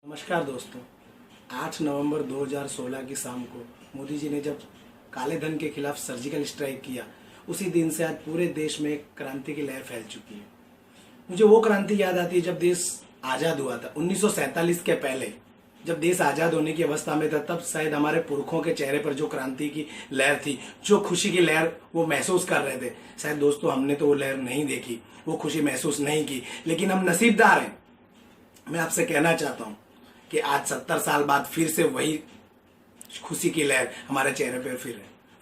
नमस्कार दोस्तों। 8 नवंबर 2016 की शाम को मोदी जी ने जब काले धन के खिलाफ सर्जिकल स्ट्राइक किया, उसी दिन से आज पूरे देश में एक क्रांति की लहर फैल चुकी है। मुझे वो क्रांति याद आती है जब देश आज़ाद हुआ था। 1947 के पहले जब देश आज़ाद होने की अवस्था में था, तब शायद हमारे पुरखों के चेहरे पर जो क्रांति की लहर थी, जो खुशी की लहर वो महसूस कर रहे थे, शायद दोस्तों हमने तो वो लहर नहीं देखी, वो खुशी महसूस नहीं की। लेकिन हम नसीबदार हैं। मैं आपसे कहना चाहता हूँ कि आज 70 साल बाद फिर से वही खुशी की लहर हमारे चेहरे पर फिर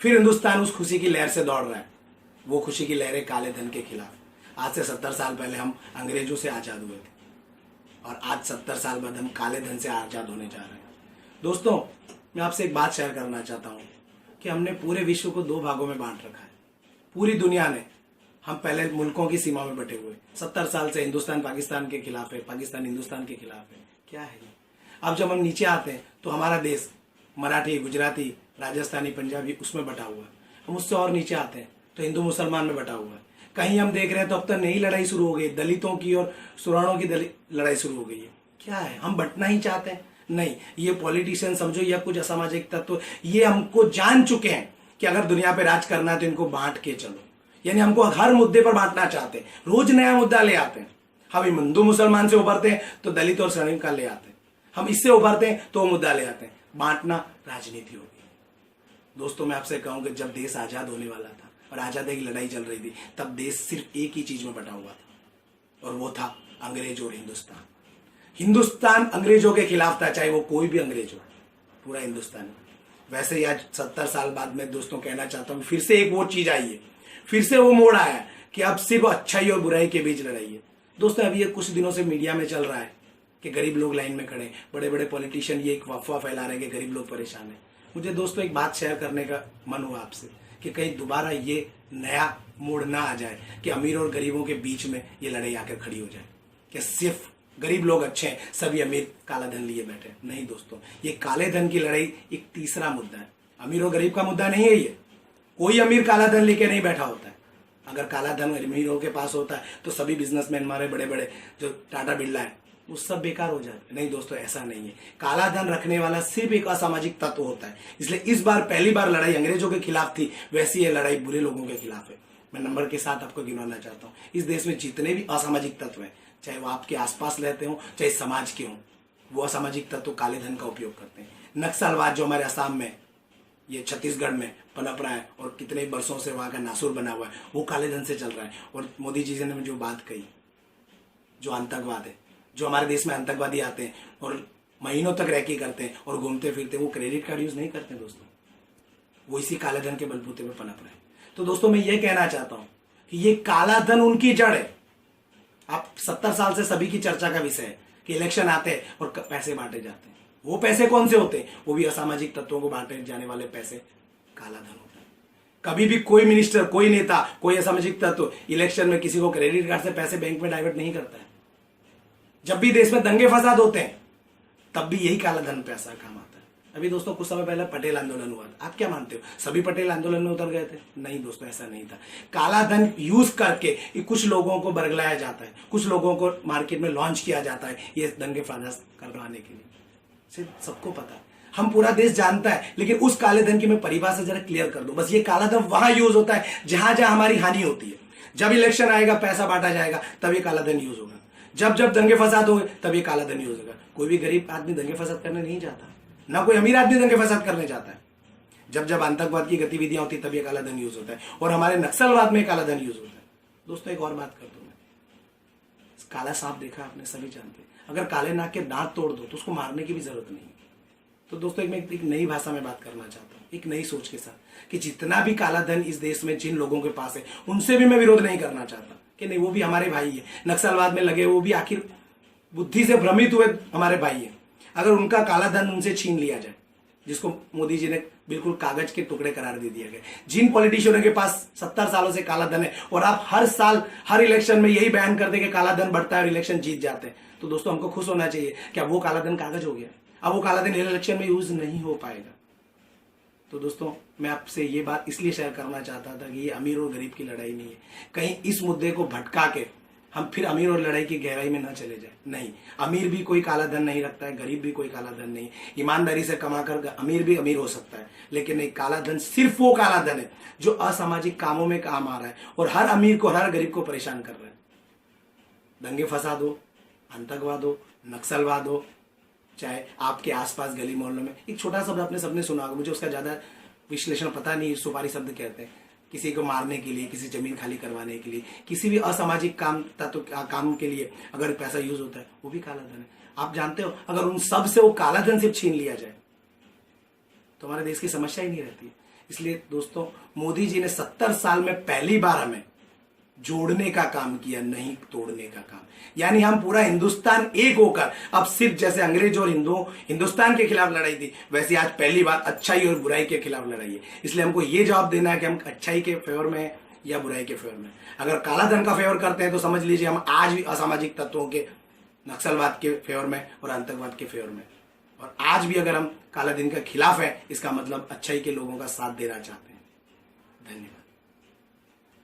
हिंदुस्तान उस खुशी की लहर से दौड़ रहा है। वो खुशी की लहर है काले धन के खिलाफ। आज से 70 साल पहले हम अंग्रेजों से आजाद हुए थे और आज 70 साल बाद हम काले धन से आजाद होने जा रहे हैं। दोस्तों, मैं आपसे एक बात शेयर करना चाहता हूँ कि हमने पूरे विश्व को 2 भागों में बांट रखा है। पूरी दुनिया ने, हम पहले मुल्कों की सीमा में बटे हुए, 70 साल से हिंदुस्तान पाकिस्तान के खिलाफ है, पाकिस्तान हिंदुस्तान के खिलाफ है। क्या है ये? अब जब हम नीचे आते हैं तो हमारा देश मराठी, गुजराती, राजस्थानी, पंजाबी उसमें बटा हुआ है। हम उससे और नीचे आते हैं तो हिंदू मुसलमान में बटा हुआ है। कहीं हम देख रहे हैं तो अब तक नई लड़ाई शुरू हो गई, दलितों की और सुराणों की लड़ाई शुरू हो गई है। क्या है? हम बंटना ही चाहते हैं? नहीं, ये पॉलिटिशियन समझो या कुछ असामाजिक तत्व, ये हमको जान चुके हैं कि अगर दुनिया पे राज करना है तो इनको बांट के चलो। यानी हमको हर मुद्दे पर बांटना चाहते हैं, रोज नया मुद्दा ले आते हैं। हम हिंदू मुसलमान से उभरते हैं तो दलित और श्रमिक का ले आते हैं, हम इससे उभरते हैं तो मुद्दा ले आते हैं। बांटना राजनीति होगी। दोस्तों, मैं आपसे कहूं कि जब देश आजाद होने वाला था और आजादी की लड़ाई चल रही थी, तब देश सिर्फ एक ही चीज में बटा हुआ था और वो था अंग्रेज और हिंदुस्तान। हिंदुस्तान अंग्रेजों के खिलाफ था, चाहे वो कोई भी अंग्रेज हो, पूरा हिंदुस्तान। वैसे ही आज 70 साल बाद मैं दोस्तों कहना चाहता हूं, फिर से एक वो चीज आई है, फिर से वो मोड़ आया कि अब सिर्फ अच्छाई और बुराई के बीच लड़ाई है। दोस्तों, अभी ये कुछ दिनों से मीडिया में चल रहा है कि गरीब लोग लाइन में खड़े, बड़े बड़े पॉलिटिशियन ये एक अफवाह फैला रहे हैं कि गरीब लोग परेशान हैं। मुझे दोस्तों एक बात शेयर करने का मन हुआ आपसे कि कहीं दोबारा ये नया मोड़ ना आ जाए कि अमीर और गरीबों के बीच में ये लड़ाई आकर खड़ी हो जाए कि सिर्फ गरीब लोग अच्छे हैं, सभी अमीर काला धन लिए बैठे। नहीं दोस्तों, ये काले धन की लड़ाई एक तीसरा मुद्दा है। अमीर और गरीब का मुद्दा नहीं है ये। कोई अमीर काला धन लेके नहीं बैठा होता है। अगर काला धन अमीरों के पास होता है तो सभी बिजनेसमैन हमारे बड़े बड़े जो टाटा बिरला है वो सब बेकार हो जाते। नहीं दोस्तों, ऐसा नहीं है। काला धन रखने वाला सिर्फ एक असामाजिक तत्व होता है। इसलिए इस बार पहली बार लड़ाई अंग्रेजों के खिलाफ थी, वैसी ये लड़ाई बुरे लोगों के खिलाफ है। मैं नंबर के साथ आपको गिनवाना चाहता हूँ। इस देश में जितने भी असामाजिक तत्व हैं, चाहे वो आपके आसपास रहते हो, चाहे समाज के हों, वो असामाजिक तत्व काले धन का उपयोग करते हैं। नक्सलवाद जो हमारे असम में, ये छत्तीसगढ़ में पनप रहा है और कितने वर्षों से वहां का नासूर बना हुआ है, वो काले धन से चल रहा है। और मोदी जी ने जो बात कही, जो आतंकवाद है, जो हमारे देश में आतंकवादी आते हैं और महीनों तक रैकी करते हैं और घूमते फिरते, वो क्रेडिट कार्ड यूज नहीं करते दोस्तों, वो इसी काले धन के बलबूते में पनप रहे हैं। तो दोस्तों, मैं ये कहना चाहता हूं कि ये काला धन उनकी जड़ है। आप 70 साल से सभी की चर्चा का विषय है कि इलेक्शन आते हैं और पैसे बांटे जाते हैं। वो पैसे कौन से होते हैं? वो भी असामाजिक तत्वों को बांटे जाने वाले पैसे काला धन होता है। कभी भी कोई मिनिस्टर, कोई नेता, कोई असामाजिक तत्व इलेक्शन में किसी को क्रेडिट कार्ड से पैसे बैंक में डाइवर्ट नहीं करता है। जब भी देश में दंगे फसाद होते हैं तब भी यही काला धन पैसा काम आता है। अभी दोस्तों कुछ समय पहले पटेल आंदोलन हुआ था। आप क्या मानते हो, सभी पटेल आंदोलन में उतर गए थे? नहीं दोस्तों, ऐसा नहीं था। काला धन यूज करके कुछ लोगों को बरगलाया जाता है, कुछ लोगों को मार्केट में लॉन्च किया जाता है ये दंगे फसाद करवाने के लिए। सिर्फ सबको पता है, हम पूरा देश जानता है। लेकिन उस काले धन की मैं परिभाषा जरा क्लियर कर दूं। बस ये काला धन वहां यूज होता है जहां जहां हमारी हानि होती है। जब इलेक्शन आएगा, पैसा बांटा जाएगा, तब ये काला धन यूज होगा। जब जब दंगे फसाद होंगे तब ये काला धन यूज होगा। कोई भी गरीब आदमी दंगे फसाद करने नहीं जाता, ना कोई अमीर आदमी दंगे फसाद करने जाता है। जब जब आतंकवाद की गतिविधियां होती तब ये काला धन यूज होता है और हमारे नक्सलवाद में काला धन यूज होता है। दोस्तों, एक और बात कर दूं मैं, काला सांप देखा आपने, सभी जानते हैं। अगर काले नाग के दांत तोड़ दो तो उसको मारने की भी जरूरत नहीं है। तो दोस्तों, मैं एक नई भाषा में बात करना चाहता हूँ, एक नई सोच के साथ, कि जितना भी काला धन इस देश में जिन लोगों के पास है, उनसे भी मैं विरोध नहीं करना चाहता कि नहीं, वो भी हमारे भाई है। नक्सलवाद में लगे वो भी आखिर बुद्धि से भ्रमित हुए हमारे भाई है। अगर उनका काला धन उनसे छीन लिया जाए, जिसको मोदी जी ने बिल्कुल कागज के टुकड़े करार दे दिया गया, जिन पॉलिटिशियनों के पास 70 सालों से काला धन है और आप हर साल हर इलेक्शन में यही बयान करते कि काला धन बढ़ता है और इलेक्शन जीत जाते हैं, तो दोस्तों हमको खुश होना चाहिए। क्या वो काला धन कागज हो गया? अब वो काला धन इलेक्शन में यूज नहीं हो पाएगा। तो दोस्तों, मैं आपसे ये बात इसलिए शेयर करना चाहता था कि ये अमीर और गरीब की लड़ाई नहीं है। कहीं इस मुद्दे को भटका के हम फिर अमीर और लड़ाई की गहराई में ना चले जाए। नहीं, अमीर भी कोई काला धन नहीं रखता है, गरीब भी कोई काला धन नहीं। ईमानदारी से कमाकर अमीर भी अमीर हो सकता है, लेकिन एक काला धन सिर्फ वो काला धन है जो असामाजिक कामों में काम आ रहा है और हर अमीर को, हर गरीब को परेशान कर रहा है। दंगे फसाद हो, आतंकवाद हो, नक्सलवाद हो, चाहे आपके आसपास गली मोहल्लों में। एक छोटा शब्द आपने सबने सुना होगा, मुझे उसका ज्यादा विश्लेषण पता नहीं, सुपारी शब्द कहते हैं। किसी को मारने के लिए, किसी जमीन खाली करवाने के लिए, किसी भी असामाजिक काम के लिए अगर पैसा यूज होता है, वो भी काला धन है। आप जानते हो, अगर उन सब से वो काला धन सिर्फ छीन लिया जाए तो हमारे देश की समस्या ही नहीं रहती। इसलिए दोस्तों, मोदी जी ने 70 साल में पहली बार हमें जोड़ने का काम किया, नहीं तोड़ने का काम। यानी हम पूरा हिंदुस्तान एक होकर, अब सिर्फ जैसे अंग्रेज और हिंदुस्तान के खिलाफ लड़ाई थी, वैसे आज पहली बार अच्छाई और बुराई के खिलाफ लड़ाई है। इसलिए हमको ये जवाब देना है कि हम अच्छाई के फेवर में हैं या बुराई के फेवर में। अगर काला धन का फेवर करते हैं तो समझ लीजिए हम आज भी असामाजिक तत्वों के, नक्सलवाद के फेवर में और आतंकवाद के फेवर में। और आज भी अगर हम काला धन के खिलाफ है, इसका मतलब अच्छाई के लोगों का साथ देना चाहते हैं। धन्यवाद।